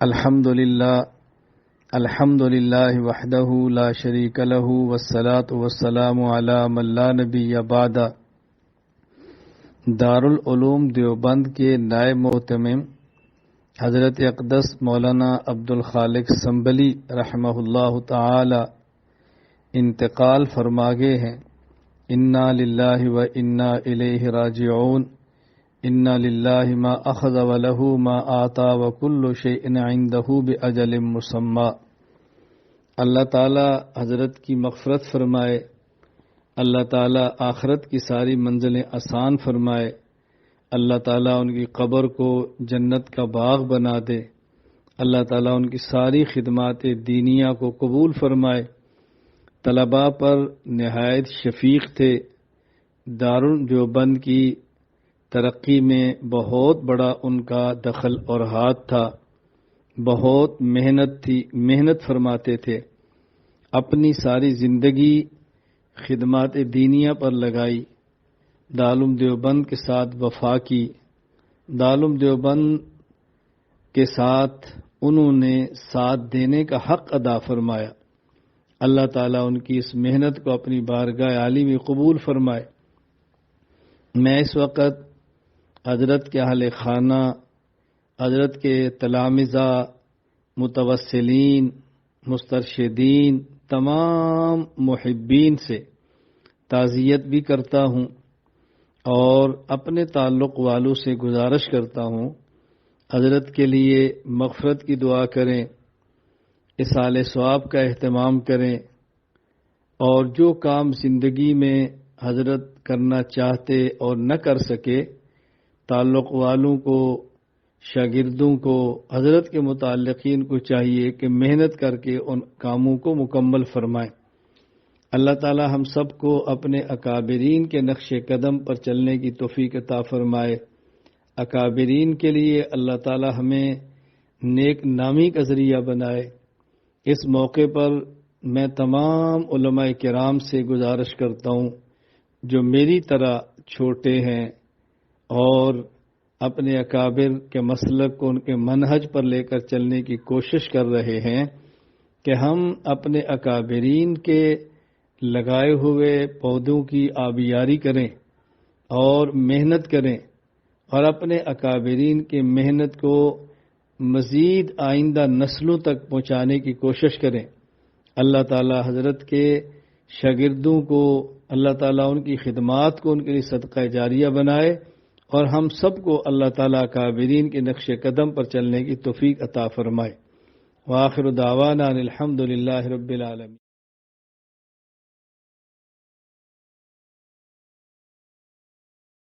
الحمد للہ وحدہ لا شریک لہ والصلاة والسلام علی من لا نبی بعد۔ دارالعلوم دیوبند کے نائب معتمم حضرت اقدس مولانا عبدالخالق سنبلی رحمہ اللہ تعالی انتقال فرما گئے ہیں۔ انا للہ و انا الیہ راجعون۔ انا للہ ما اخذ ولہ ما آتا وکل شیء عندہ باجل مسمی۔ اللہ تعالی حضرت کی مغفرت فرمائے، اللہ تعالی آخرت کی ساری منزلیں آسان فرمائے، اللہ تعالیٰ ان کی قبر کو جنت کا باغ بنا دے، اللہ تعالیٰ ان کی ساری خدمات دینیہ کو قبول فرمائے۔ طلباء پر نہایت شفیق تھے، دارالدیوبند کی ترقی میں بہت بڑا ان کا دخل اور ہاتھ تھا، بہت محنت فرماتے تھے، اپنی ساری زندگی خدمات دینیہ پر لگائی، دارالعلوم دیوبند کے ساتھ وفا کی، دارالعلوم دیوبند کے ساتھ انہوں نے ساتھ دینے کا حق ادا فرمایا۔ اللہ تعالیٰ ان کی اس محنت کو اپنی بارگاہ عالی میں قبول فرمائے۔ میں اس وقت حضرت کے اہل خانہ، حضرت کے تلامذہ، متوسلین، مسترشدین، تمام محبین سے تعزیت بھی کرتا ہوں اور اپنے تعلق والوں سے گزارش کرتا ہوں حضرت کے لیے مغفرت کی دعا کریں، اصالِ ثواب کا اہتمام کریں، اور جو کام زندگی میں حضرت کرنا چاہتے اور نہ کر سکے، تعلق والوں کو، شاگردوں کو، حضرت کے متعلقین کو چاہیے کہ محنت کر کے ان کاموں کو مکمل فرمائیں۔ اللہ تعالی ہم سب کو اپنے اکابرین کے نقش قدم پر چلنے کی توفیق عطا فرمائے۔ اکابرین کے لیے اللہ تعالی ہمیں نیک نامی کا ذریعہ بنائے۔ اس موقع پر میں تمام علماء کرام سے گزارش کرتا ہوں جو میری طرح چھوٹے ہیں اور اپنے اکابر کے مسلک کو ان کے منہج پر لے کر چلنے کی کوشش کر رہے ہیں کہ ہم اپنے اکابرین کے لگائے ہوئے پودوں کی آبیاری کریں اور محنت کریں، اور اپنے اکابرین کی محنت کو مزید آئندہ نسلوں تک پہنچانے کی کوشش کریں۔ اللہ تعالی حضرت کے شاگردوں کو، اللہ تعالیٰ ان کی خدمات کو ان کے لیے صدقہ جاریہ بنائے، اور ہم سب کو اللہ تعالیٰ اکابرین کے نقش قدم پر چلنے کی توفیق عطا فرمائے۔ وآخر دعوانا الحمد للہ رب العالمین۔